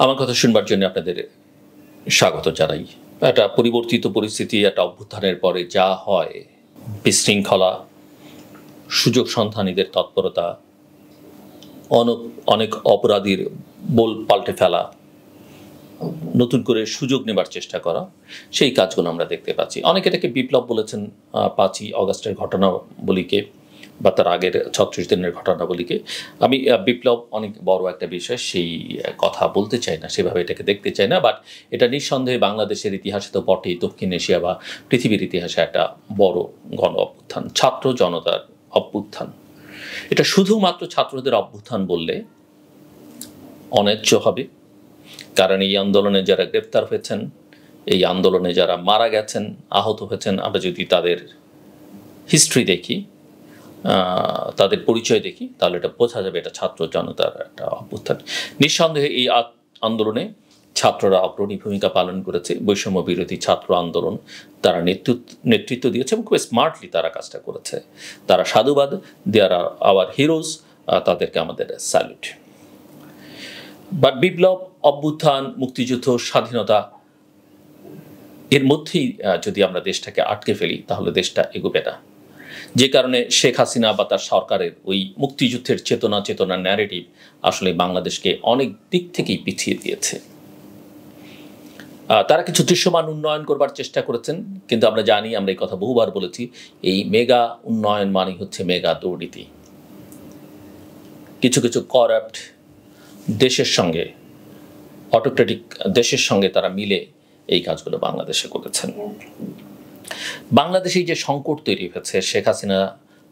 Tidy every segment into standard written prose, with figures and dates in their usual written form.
আমার কথা শুনবার জন্য আপনাদের স্বাগত জানাই। একটা পরিবর্তিত পরিস্থিতি, একটা অভ্যুত্থানের পরে যা হয়, বিশৃঙ্খলা, সুযোগ সন্ধানীদের তৎপরতা, অনেক অপরাধীর বোল পাল্টে ফেলা, নতুন করে সুযোগ নেবার চেষ্টা করা, সেই কাজগুলো আমরা দেখতে পাচ্ছি। অনেকে এটাকে বিপ্লব বলেছেন 5ই অগাস্টের ঘটনাবলীকে বা তার আগের 36 দিনের ঘটনাবলীকে। আমি বিপ্লব অনেক বড় একটা বিষয়, সেই কথা বলতে চাই না, সেভাবে এটাকে দেখতে চাই না। বাট এটা নিঃসন্দেহে বাংলাদেশের ইতিহাসে তো বটেই, দক্ষিণ এশিয়া বা পৃথিবীর ইতিহাসে একটা বড় গণ অভ্যুত্থান, ছাত্র জনতার অভ্যুত্থান। এটা শুধুমাত্র ছাত্রদের অভ্যুত্থান বললে অন্যায্য হবে, কারণ এই আন্দোলনে যারা গ্রেপ্তার হয়েছেন, এই আন্দোলনে যারা মারা গেছেন, আহত হয়েছেন, আমরা যদি তাদের হিস্ট্রি দেখি, তাদের পরিচয় দেখি, তাহলে এটা বোঝা যাবে এটা ছাত্র জনতার একটা অভ্যুত্থান। নিঃসন্দেহে এই আন্দোলনে ছাত্ররা অগ্রণী ভূমিকা পালন করেছে। বৈষম্য বিরোধী ছাত্র আন্দোলন তারা নেতৃত্ব দিয়েছে এবং খুব স্মার্টলি তারা কাজটা করেছে। তারা সাধুবাদ, দে আর আওয়ার হিরোজ, তাদেরকে আমাদের স্যালুট। বাট বিপ্লব, অভ্যুত্থান, মুক্তিযুদ্ধ, স্বাধীনতা, এর মধ্যেই যদি আমরা দেশটাকে আটকে ফেলি তাহলে দেশটা এগোবে না। যে কারণে শেখ হাসিনা বা তার সরকারের ওই মুক্তিযুদ্ধের চেতনা ন্যারেটিভ আসলে বাংলাদেশকে অনেক দিক থেকেই পিছিয়ে দিয়েছে। তারা কিছু দৃশ্যমান উন্নয়ন করবার চেষ্টা করেছেন, কিন্তু আমরা জানি, আমরা এই কথা বহুবার বলেছি, এই মেগা উন্নয়ন মানে হচ্ছে মেগা দুর্নীতি। কিছু করাপ্ট দেশের সঙ্গে, অটোক্রেটিক দেশের সঙ্গে তারা মিলে এই কাজগুলো বাংলাদেশে করেছেন। বাংলাদেশে যে সংকট তৈরি হয়েছে, শেখ হাসিনা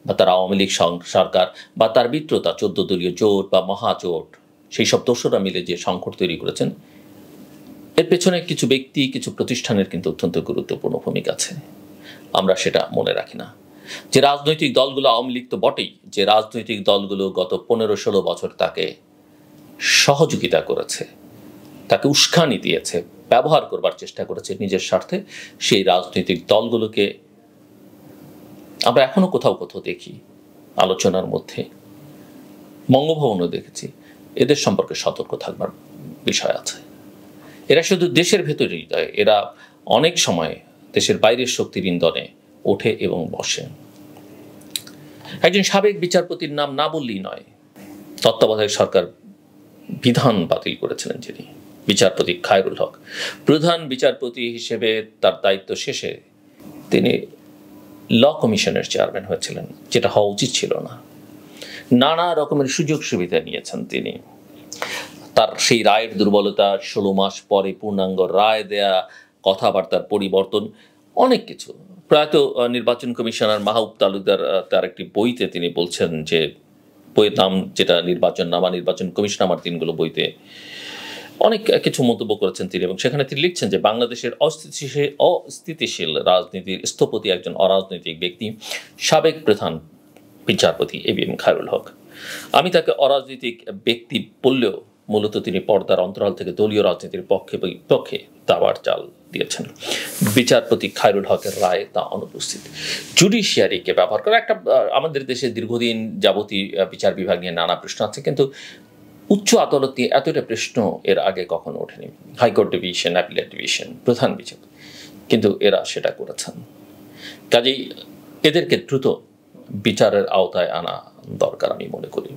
বা তার আওয়ামী লীগ সরকার বা তার মিত্রতা 14 দলীয় জোট বা মহাজোট, সেই সব দোষরা মিলে যে সংকট তৈরি করেছেন, এর পেছনে কিছু ব্যক্তি, কিছু প্রতিষ্ঠানের কিন্তু অত্যন্ত গুরুত্বপূর্ণ ভূমিকা আছে। আমরা সেটা মনে রাখি না। যে রাজনৈতিক দলগুলো, আওয়ামী লীগ তো বটেই, যে রাজনৈতিক দলগুলো গত 15-16 বছর তাকে সহযোগিতা করেছে, তাকে উস্কানি দিয়েছে, ব্যবহার করবার চেষ্টা করেছে নিজের স্বার্থে, সেই রাজনৈতিক দলগুলোকে আমরা এখনো কোথাও দেখি আলোচনার মধ্যে, বঙ্গভবনও দেখেছি। এদের সম্পর্কে সতর্ক থাকবার বিষয় আছে। এরা শুধু দেশের ভেতরেই নয়, এরা অনেক সময় দেশের বাইরের শক্তির ইন্ধনে ওঠে এবং বসে। একজন সাবেক বিচারপতির নাম না বললেই নয়, তত্ত্বাবধায়ক সরকার বিধান বাতিল করেছিলেন যিনি, বিচারপতি খায়রুল হক। প্রধান বিচারপতি হিসেবে তার দায়িত্ব শেষে তিনি ল কমিশনের চেয়ারম্যান হয়েছিলেন, যেটা হওয়া উচিত ছিল না। নানা রকমের সুযোগ সুবিধা নিয়েছেন তিনি। তার সেই রায়ের দুর্বলতা, 16 মাস পরে পূর্ণাঙ্গ রায় দেয়া, কথাবার্তার পরিবর্তন, অনেক কিছু। প্রয়াত নির্বাচন কমিশনার মাহবুব তালুকদার তার একটি বইতে তিনি বলছেন, যে বইয়ের নাম যেটা নির্বাচন কমিশনার দিনগুলো, বইতে অনেক কিছু মন্তব্য করেছেন তিনি, এবং সেখানে তিনি লিখছেন যে বাংলাদেশের অস্থিতিশীল রাজনীতির স্থপতি একজন অরাজনৈতিক ব্যক্তি, সাবেক প্রধান বিচারপতি ABM খায়রুল হক। আমি তাকে অরাজনৈতিক ব্যক্তি বললেও মূলত তিনি পর্দার অন্তরাল থেকে দলীয় রাজনীতির পক্ষে দাবার চাল দিয়েছেন। বিচারপতি খায়রুল হকের রায় তা অনুপস্থিত। জুডিশিয়ারিকে ব্যবহার করা, একটা আমাদের দেশে দীর্ঘদিন যাবতীয় বিচার বিভাগ নিয়ে নানা প্রশ্ন আছে, কিন্তু উচ্চ আদালত নিয়ে এতটা প্রশ্ন এর আগে কখনো ওঠেনি। হাইকোর্ট ডিভিশন, অ্যাপিলেট ডিভিশন, প্রধান বিচারপতি, কিন্তু এরা সেটা করেছেন। কাজেই এদেরকে দ্রুত বিচারের আওতায় আনা দরকার আমি মনে করি।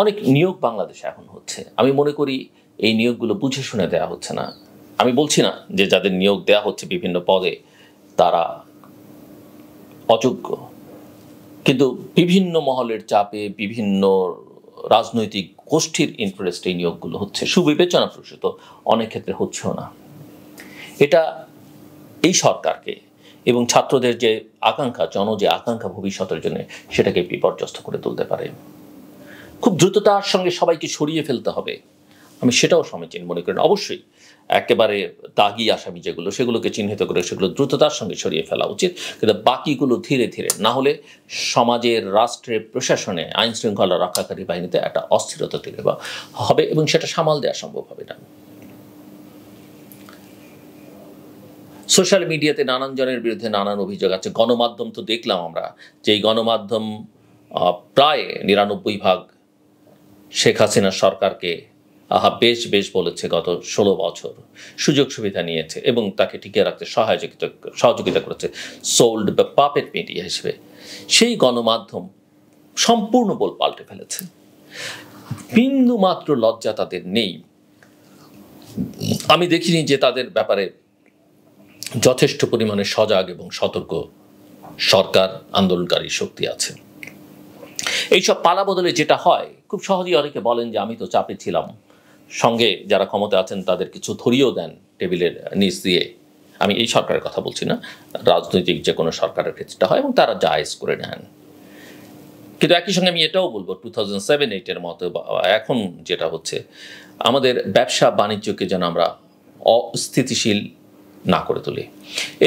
অনেক নিয়োগ বাংলাদেশে এখন হচ্ছে, আমি মনে করি এই নিয়োগগুলো বুঝে শুনে দেওয়া হচ্ছে না। আমি বলছি না যে যাদের নিয়োগ দেওয়া হচ্ছে বিভিন্ন পদে তারা অযোগ্য, কিন্তু বিভিন্ন মহলের চাপে, বিভিন্ন রাজনৈতিক গোষ্ঠীর ইন্টারেস্টে এই নিয়োগগুলো হচ্ছে, সুবিবেচনা প্রসূত অনেক ক্ষেত্রে হচ্ছেও না। এটা এই সরকারকে এবং ছাত্রদের যে আকাঙ্ক্ষা, যে আকাঙ্ক্ষা ভবিষ্যতের জন্য, সেটাকে বিপর্যস্ত করে তুলতে পারে। খুব দ্রুততার সঙ্গে সবাইকে সরিয়ে ফেলতে হবে, আমি সেটাও সমীচীন মনে করি না। অবশ্যই একেবারে দাগি আসামি যেগুলো, সেগুলোকে চিহ্নিত করে সেগুলো দ্রুততার সঙ্গে সরিয়ে ফেলা উচিত, কিন্তু বাকিগুলো ধীরে ধীরে, না হলে সমাজের, রাষ্ট্রের, প্রশাসনে, আইন শৃঙ্খলা রক্ষাকারী বাহিনীতে একটা অস্থিরতা তৈরি হবে এবং সেটা সামাল দেওয়া সম্ভব হবে না। সোশ্যাল মিডিয়াতে নানান জনের বিরুদ্ধে নানান অভিযোগ আছে। গণমাধ্যম তো দেখলাম আমরা, যে এই গণমাধ্যম প্রায় 99% শেখ হাসিনা সরকারকে বেশ বেশ বলেছে গত 16 বছর, সুযোগ সুবিধা নিয়েছে এবং তাকে টিকিয়ে রাখতে সহযোগিতা করেছে সোল্ড বা পাপেট মিডিয়া হিসেবে, সেই গণমাধ্যম সম্পূর্ণ পাল্টে ফেলেছে। বিন্দু মাত্র লজ্জা তাদের নেই। আমি দেখিনি যে তাদের ব্যাপারে যথেষ্ট পরিমাণে সজাগ এবং সতর্ক সরকার, আন্দোলনকারী শক্তি আছে। এইসব পালা বদলে যেটা হয়, খুব সহজেই অনেকে বলেন যে আমি তো চাপে ছিলাম, সঙ্গে যারা ক্ষমতা আছেন তাদের কিছু ধরিয়েও দেন টেবিলের নিচ দিয়ে। আমি এই সরকারের কথা বলছি না, রাজনৈতিক যে কোনো সরকারের ক্ষেত্রে হয় এবং তারা জায়েজ করে নেন। কিন্তু একই সঙ্গে আমি এটাও বলবো 2007-8 মতো এখন যেটা হচ্ছে, আমাদের ব্যবসা বাণিজ্যকে যেন আমরা অস্থিতিশীল না করে তুলি।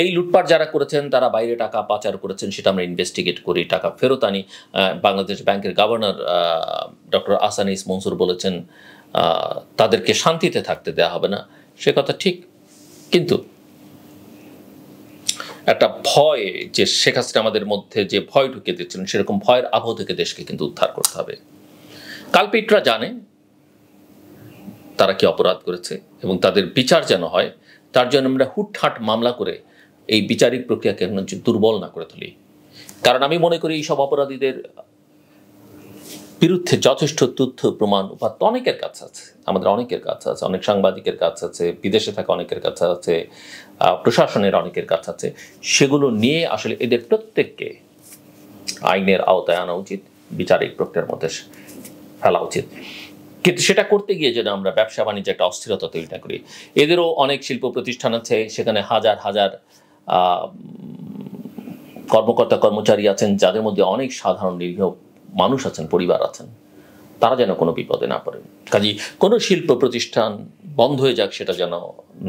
এই লুটপাট যারা করেছেন তারা বাইরে টাকা পাচার করেছেন, সেটা আমরা ইনভেস্টিগেট করি, টাকা ফেরত আনি। বাংলাদেশ ব্যাংকের গভর্নর ডক্টর আহসানিস মনসুর বলেছেন তাদেরকে শান্তিতে থাকতে দেওয়া হবে না, সে কথা ঠিক। কিন্তু একটা ভয়, যে শেখ হাসিনা আমাদের মধ্যে যে ভয় ঢুকিয়ে দিচ্ছিলেন, সেরকম ভয়ের আবহ থেকে দেশকে কিন্তু উদ্ধার করতে হবে। কালপিটরা জানে তারা কি অপরাধ করেছে এবং তাদের বিচার যেন হয়, তার জন্য আমরা হুটহাট মামলা করে এই বিচারিক প্রক্রিয়াকে দুর্বল না করে তুলি। কারণ আমি মনে করি এইসব অপরাধীদের বিরুদ্ধে যথেষ্ট তথ্য প্রমাণ উপাত্ত অনেকের কাছে আছে, আমাদের অনেকের কাছে আছে, অনেক সাংবাদিকের কাছে আছে, বিদেশে থাকা অনেকের কাছে আছে, প্রশাসনের অনেকের কাছে আছে। সেগুলো নিয়ে আসলে এদের প্রত্যেককে আইনের আওতায় আনা উচিত, বিচারিক প্রক্রিয়ার মধ্যে ফেলা উচিত। কিন্তু সেটা করতে গিয়ে যেন আমরা ব্যবসা বাণিজ্যে একটা অস্থিরতা তৈরি না করি। এদেরও অনেক শিল্প প্রতিষ্ঠান আছে, সেখানে হাজার হাজার কর্মকর্তা কর্মচারী আছেন, যাদের মধ্যে অনেক সাধারণ নিরীহ মানুষ আছেন, পরিবার আছেন, তারা যেন কোনো বিপদে না পড়েন। কাজেই কোনো শিল্প প্রতিষ্ঠান বন্ধ হয়ে যাক, সেটা যেন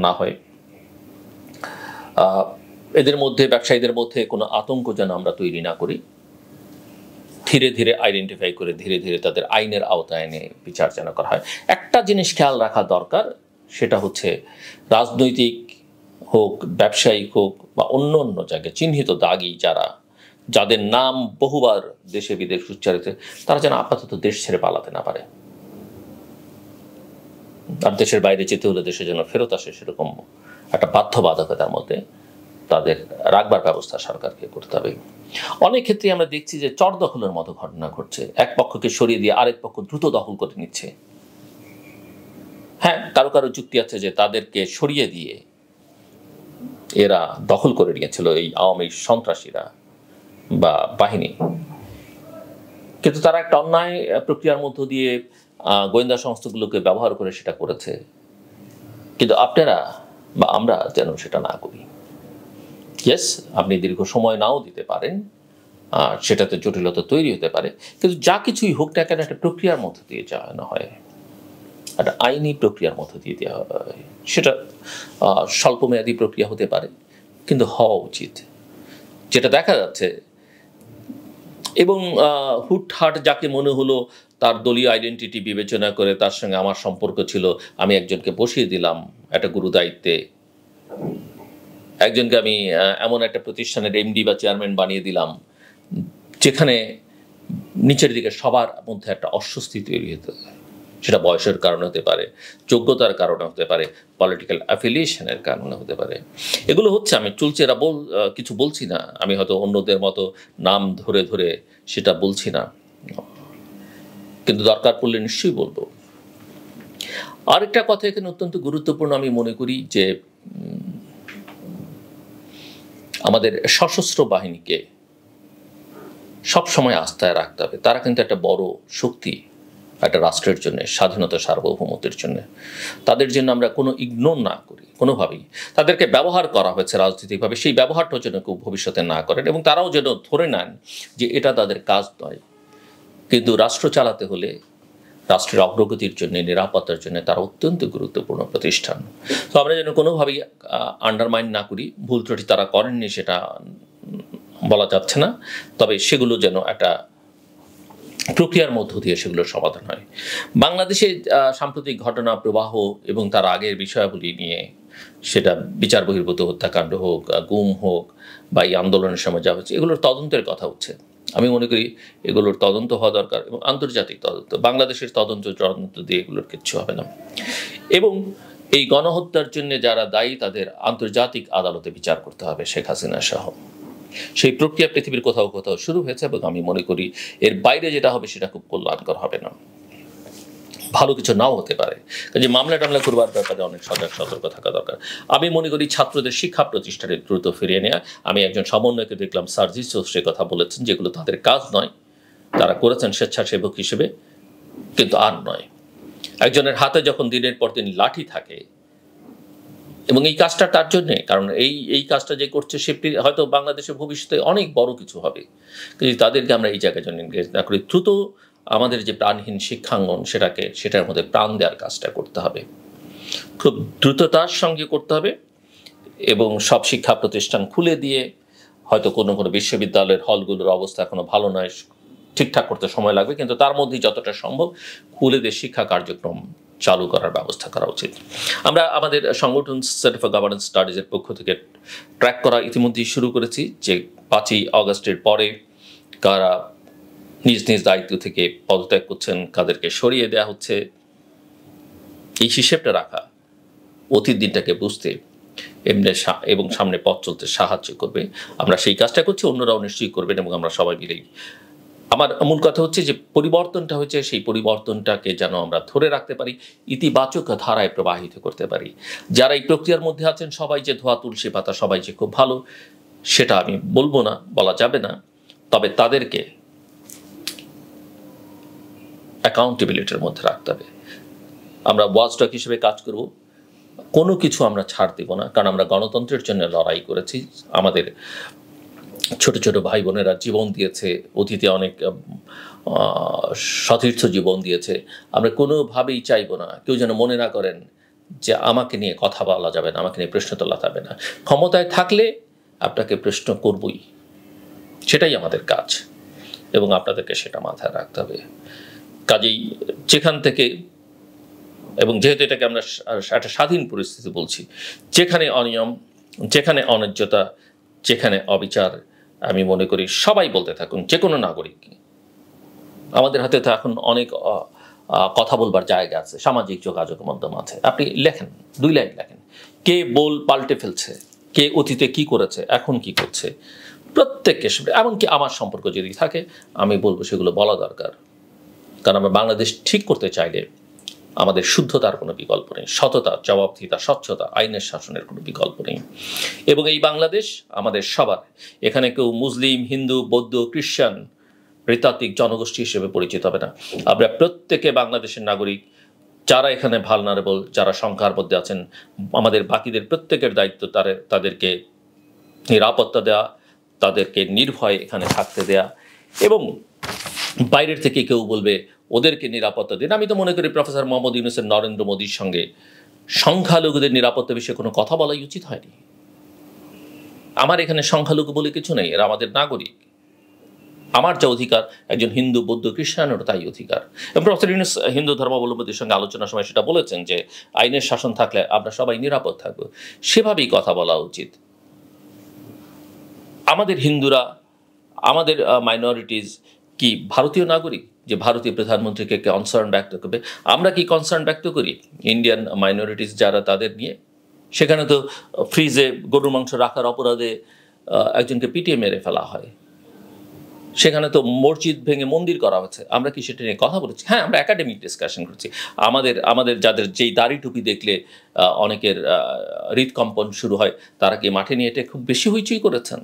না হয়। এদের মধ্যে, ব্যবসায়ীদের মধ্যে কোনো আতঙ্ক যেন আমরা তৈরি না করি। ধীরে ধীরে আইডেন্টিফাই করে ধীরে ধীরে তাদের আইনের আওতায় এনে বিচার যেন করা হয়। একটা জিনিস খেয়াল রাখা দরকার, সেটা হচ্ছে রাজনৈতিক হোক, ব্যবসায়িক হোক বা অন্য অন্য জায়গায় চিহ্নিত দাগী যাদের নাম বহুবার দেশে বিদেশ উচ্চারিত, তারা যেন আপাতত দেশ ছেড়ে পালাতে না পারে। আর দেশের বাইরে যেতে হলে দেশে যেন ফেরত আসে, সেরকম একটা বাধ্যবাধকতার মধ্যে তাদের রাখবার ব্যবস্থা সরকারকে করতে হবে। অনেক ক্ষেত্রে আমরা দেখছি যে চর দখলের মতো ঘটনা ঘটছে, এক পক্ষকে সরিয়ে দিয়ে আরেক পক্ষ দ্রুত দখল করে নিচ্ছে। হ্যাঁ, কারো কারো যুক্তি আছে যে তাদেরকে সরিয়ে দিয়ে এরা দখল করে নিয়েছিল এই আওয়ামী সন্ত্রাসীরা বা বাহিনী, কিন্তু তারা একটা অন্যায় প্রক্রিয়ার মধ্য দিয়ে গোয়েন্দা সংস্থাগুলোকে ব্যবহার করে সেটা করেছে। কিন্তু আপনারা বা আমরা যেন সেটা না করি। ইয়েস, আপনি দীর্ঘ সময় নাও দিতে পারেন, সেটাতে জটিলতা তৈরি হতে পারে, কিন্তু যা কিছুই হোক না কেন একটা প্রক্রিয়ার মধ্য দিয়ে যাওয়ানো হয়, একটা আইনি প্রক্রিয়ার মধ্য দিয়ে দেওয়া হয়। সেটা স্বল্পমেয়াদী প্রক্রিয়া হতে পারে, কিন্তু হওয়া উচিত। যেটা দেখা যাচ্ছে, এবং হুটহাট যাকে মনে হলো তার দলীয় আইডেন্টিটি বিবেচনা করে তার সঙ্গে আমার সম্পর্ক ছিল, আমি একজনকে বসিয়ে দিলাম একটা গুরু দায়িত্বে, একজনকে আমি এমন একটা প্রতিষ্ঠানের এমডি বা চেয়ারম্যান বানিয়ে দিলাম যেখানে নিচের দিকে সবার মধ্যে একটা অস্বস্তি তৈরি হতে পারে। সেটা বয়সের কারণে হতে পারে, যোগ্যতার কারণে হতে পারে, পলিটিক্যাল অ্যাফিলিয়েশনের কারণে হতে পারে। এগুলো হচ্ছে, আমি চুলচেরা কিছু বলছি না, আমি হয়তো অন্যদের মতো নাম ধরে ধরে সেটা বলছি না, কিন্তু দরকার পড়লে নিশ্চয়ই বলবো। আরেকটা কথা এখানে অত্যন্ত গুরুত্বপূর্ণ আমি মনে করি, যে আমাদের সশস্ত্র বাহিনীকে সবসময় আস্থায় রাখতে হবে। তারা কিন্তু একটা বড় শক্তি একটা রাষ্ট্রের জন্য, স্বাধীনতা সার্বভৌমত্বের জন্য। তাদের জন্য আমরা কোনো ইগনোর না করি কোনোভাবেই। তাদেরকে ব্যবহার করা হয়েছে রাজনৈতিকভাবে, সেই ব্যবহারটাও যেন কেউ ভবিষ্যতে না করেন, এবং তারাও যেন ধরে নেন যে এটা তাদের কাজ নয়। কিন্তু রাষ্ট্র চালাতে হলে, রাষ্ট্রের অগ্রগতির জন্য, নিরাপত্তার জন্য তারা অত্যন্ত গুরুত্বপূর্ণ প্রতিষ্ঠান। তো আমরা যেন কোনোভাবেই আন্ডারমাইন না করি। ভুল ত্রুটি তারা করেননি সেটা বলা যাচ্ছে না, তবে সেগুলো যেন একটা প্রক্রিয়ার মধ্য দিয়ে সেগুলোর সমাধান হয়। বাংলাদেশে সাম্প্রতিক ঘটনা প্রবাহ এবং তার আগের বিষয়াবলী নিয়ে, সেটা বিচার বহির্ভূত হত্যাকাণ্ড হোক, গুম হোক বা এই আন্দোলনের সময় যা হচ্ছে, এগুলোর তদন্তের কথা হচ্ছে। আমি মনে করি এগুলোর তদন্ত হওয়া দরকার এবং আন্তর্জাতিক তদন্ত, বাংলাদেশের তদন্ত দিয়ে এগুলোর কিচ্ছু হবে না। এবং এই গণহত্যার জন্য যারা দায়ী তাদের আন্তর্জাতিক আদালতে বিচার করতে হবে, শেখ হাসিনা সহ। সেই প্রক্রিয়া পৃথিবীর কোথাও কোথাও শুরু হয়েছে এবং আমি মনে করি এর বাইরে যেটা হবে সেটা খুব কল্যাণকর হবে না, ভালো কিছু নাও হতে পারে। কাজে মামলা টামলা করবার ব্যাপারে অনেক সজাগ সতর্ক থাকা দরকার। আমি মনে করি ছাত্রদের শিক্ষা প্রতিষ্ঠানে দ্রুত ফিরিয়ে নেওয়া। আমি একজন সমন্বয়কে দেখলাম, সার্জিস সে কথা বলেছেন, যেগুলো তাদের কাজ নয়, তারা করেছেন স্বেচ্ছাসেবক হিসেবে, কিন্তু আর নয়। একজনের হাতে যখন দিনের পর দিন লাঠি থাকে এবং এই কাজটা তার জন্যে, কারণ এই কাজটা যে করছে সে হয়তো বাংলাদেশের ভবিষ্যতে অনেক বড় কিছু হবে, কিন্তু তাদেরকে আমরা এই জায়গায় জন্য এনগেজ না করি, দ্রুত আমাদের যে প্রাণহীন শিক্ষাঙ্গন সেটার মধ্যে প্রাণ দেওয়ার কাজটা করতে হবে, খুব দ্রুততার সঙ্গে করতে হবে। এবং সব শিক্ষা প্রতিষ্ঠান খুলে দিয়ে, হয়তো কোনো বিশ্ববিদ্যালয়ের হলগুলোর অবস্থা এখনো ভালো নয়, ঠিকঠাক করতে সময় লাগবে, কিন্তু তার মধ্যেই যতটা সম্ভব খুলে দিয়ে শিক্ষা কার্যক্রম চালু করার ব্যবস্থা করা উচিত। আমরা আমাদের সংগঠন সেন্টার ফর গভর্নেন্স স্টাডিজের পক্ষ থেকে ট্র্যাক করা ইতিমধ্যেই শুরু করেছি, যে 5ই আগস্টের পরে কারা নিজ নিজ দায়িত্ব থেকে পদত্যাগ করছেন, কাদেরকে সরিয়ে দেওয়া হচ্ছে, এই হিসেবটা রাখা অতীত দিনটাকে বুঝতে এমনি এবং সামনে পথ চলতে সাহায্য করবে। আমরা সেই কাজটা করছি, অন্যরাও নিশ্চয়ই করবেন এবং আমরা সবাই মিলেই। আমার মূল কথা হচ্ছে যে পরিবর্তনটা হচ্ছে, সেই পরিবর্তনটাকে যেন আমরা ধরে রাখতে পারি, ইতিবাচক ধারায় প্রবাহিত করতে পারি। যারা এই প্রক্রিয়ার মধ্যে আছেন সবাই যে ধোয়া তুলসী পাতা, সবাই যে খুব ভালো, সেটা আমি বলবো না, বলা যাবে না, তবে তাদেরকে অ্যাকাউন্টেবিলিটির মধ্যে রাখতে হবে। আমরা ওয়াচডগ হিসেবে কাজ করব, কোনো কিছু আমরা ছাড় দেব না, কারণ আমরা গণতন্ত্রের জন্য লড়াই করেছি। আমাদের ছোট ছোট ভাই বোনেরা জীবন দিয়েছে, অতীতে অনেক সতীর্থ জীবন দিয়েছে। আমরা কোনোভাবেই চাইব না কেউ যেন মনে না করেন যে আমাকে নিয়ে কথা বলা যাবে না, আমাকে নিয়ে প্রশ্ন তোলা যাবে না। ক্ষমতায় থাকলে আপনাকে প্রশ্ন করবই, সেটাই আমাদের কাজ এবং আপনাদেরকে সেটা মাথায় রাখতে হবে। কাজেই যেখান থেকে, এবং যেহেতু এটাকে আমরা একটা স্বাধীন পরিস্থিতি বলছি, যেখানে অনিয়ম, যেখানে অন্যায্যতা, যেখানে অবিচার, আমি মনে করি সবাই বলতে থাকুন, যে কোনো নাগরিক। আমাদের হাতে তো এখন অনেক কথা বলবার জায়গা আছে, সামাজিক যোগাযোগ মাধ্যম আছে। আপনি লেখেন, 2 লাইন লেখেন, কে পাল্টে ফেলছে, কে অতীতে কি করেছে, এখন কি করছে, প্রত্যেককে, এমনকি আমার সম্পর্ক যদি থাকে, আমি বলবো সেগুলো বলা দরকার। কারণ আমরা বাংলাদেশ ঠিক করতে চাইলে আমাদের শুদ্ধতার কোনো বিকল্প নেই, সততা, জবাবদিহিতা, স্বচ্ছতা, আইনের শাসনের কোনো বিকল্প নেই। এবং এই বাংলাদেশ আমাদের সবার, এখানে কেউ মুসলিম, হিন্দু, বৌদ্ধ, খ্রিস্টান, নৃতাত্ত্বিক জনগোষ্ঠী হিসেবে পরিচিত হবে না। আমরা প্রত্যেকে বাংলাদেশের নাগরিক। যারা এখানে ভালনারেবল, যারা সংখ্যার মধ্যে আছেন, আমাদের বাকিদের প্রত্যেকের দায়িত্ব তাদেরকে নিরাপত্তা দেওয়া, তাদেরকে নির্ভয়ে এখানে থাকতে দেয়া। এবং বাইরের থেকে কেউ বলবে ওদেরকে নিরাপত্তা দিন, আমি তো মনে করি প্রফেসর মোহাম্মদ ইউনূসের নরেন্দ্র মোদীর সঙ্গে সংখ্যালঘুদের নিরাপত্তা বিষয়ে কোনো কথা বলাই উচিত হয়নি। আমার এখানে সংখ্যালঘু বলে কিছু নেই, এরা আমাদের নাগরিক। আমার যা অধিকার, একজন হিন্দু, বৌদ্ধ, খ্রিস্টানেরও তাই অধিকার। এবং প্রফেসর ইউনূস হিন্দু ধর্মাবলম্বীদের সঙ্গে আলোচনার সময় সেটা বলেছেন যে আইনের শাসন থাকলে আমরা সবাই নিরাপদ থাকবো, সেভাবেই কথা বলা উচিত। আমাদের হিন্দুরা, আমাদের মাইনরিটিস কি ভারতীয় নাগরিক যে ভারতীয় প্রধানমন্ত্রীকে কনসার্ন ব্যক্ত করবে? আমরা কি কনসার্ন ব্যক্ত করি ইন্ডিয়ান মাইনরিটিস যারা, তাদের নিয়ে? সেখানে তো ফ্রিজে গরুর মাংস রাখার অপরাধে একজনকে পিটিয়ে মেরে ফেলা হয়, সেখানে তো মসজিদ ভেঙে মন্দির করা হচ্ছে। আমরা কি সেটা নিয়ে কথা বলেছি? হ্যাঁ, আমরা একাডেমিক ডিসকাশন করছি। আমাদের যাদের যেই দাড়ি টুপি দেখলে অনেকের হৃদকম্পন শুরু হয়, তারা কি মাঠে নিয়ে এটা খুব বেশি হইচই করেছেন?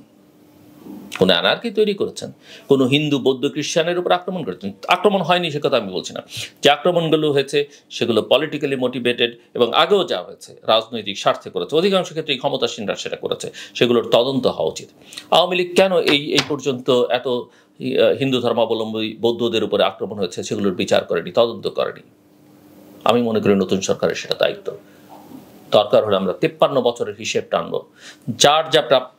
কোনো অ্যানার্কি তৈরি করেছেন? কোনো হিন্দু, বৌদ্ধ, খ্রিস্টানের উপর আক্রমণ করেছেন? আক্রমণ হয়নি সে কথা আমি বলছি না। যে আক্রমণগুলো হয়েছে সেগুলো পলিটিক্যালি মোটিভেটেড, এবং আগেও যা হয়েছে রাজনৈতিক স্বার্থে করেছে, অধিকাংশ ক্ষেত্রে এই ক্ষমতাসীনরা সেটা করেছে, সেগুলোর তদন্ত হওয়া উচিত। আওয়ামী লীগ কেন এই পর্যন্ত এত হিন্দু ধর্মাবলম্বী বৌদ্ধদের উপরে আক্রমণ হয়েছে সেগুলোর বিচার করেনি, তদন্ত করেনি? আমি মনে করি নতুন সরকারের সেটা দায়িত্ব। দরকার হলে আমরা 53 বছরের হিসেব টানব, যার যা প্রাপ্য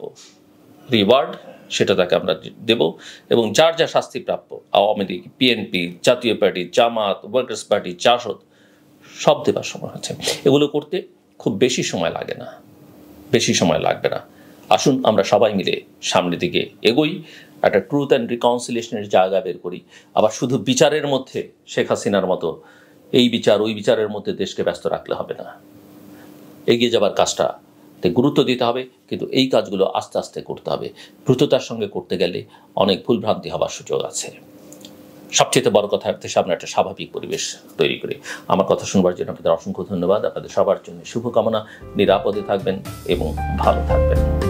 রিওয়ার্ড সেটা তাকে আমরা দেব, এবং যার যা শাস্তি প্রাপ্য, আওয়ামী লীগ, বিএনপি, জাতীয় পার্টি, জামাত, ওয়ার্কার্স পার্টি, জাসদ, সব দেবার সময় হচ্ছে। এগুলো করতে খুব বেশি সময় লাগে না, বেশি সময় লাগবে না। আসুন আমরা সবাই মিলে সামনের দিকে এগোই, একটা ট্রুথ অ্যান্ড রিকনসিলিয়েশনের জায়গা বের করি। আবার শুধু বিচারের মধ্যে শেখ হাসিনার মতো এই বিচার ওই বিচারের মধ্যে দেশকে ব্যস্ত রাখলে হবে না। এগিয়ে যাবার কাজটাতে গুরুত্ব দিতে হবে, কিন্তু এই কাজগুলো আস্তে আস্তে করতে হবে। দ্রুততার সঙ্গে করতে গেলে অনেক ভুলভ্রান্তি হবার সুযোগ আছে। সবচেয়ে বড় কথা, দেশে আমরা একটা স্বাভাবিক পরিবেশ তৈরি করি। আমার কথা শুনবার জন্য আপনাদের অসংখ্য ধন্যবাদ। আপনাদের সবার জন্য শুভকামনা। নিরাপদে থাকবেন এবং ভালো থাকবেন।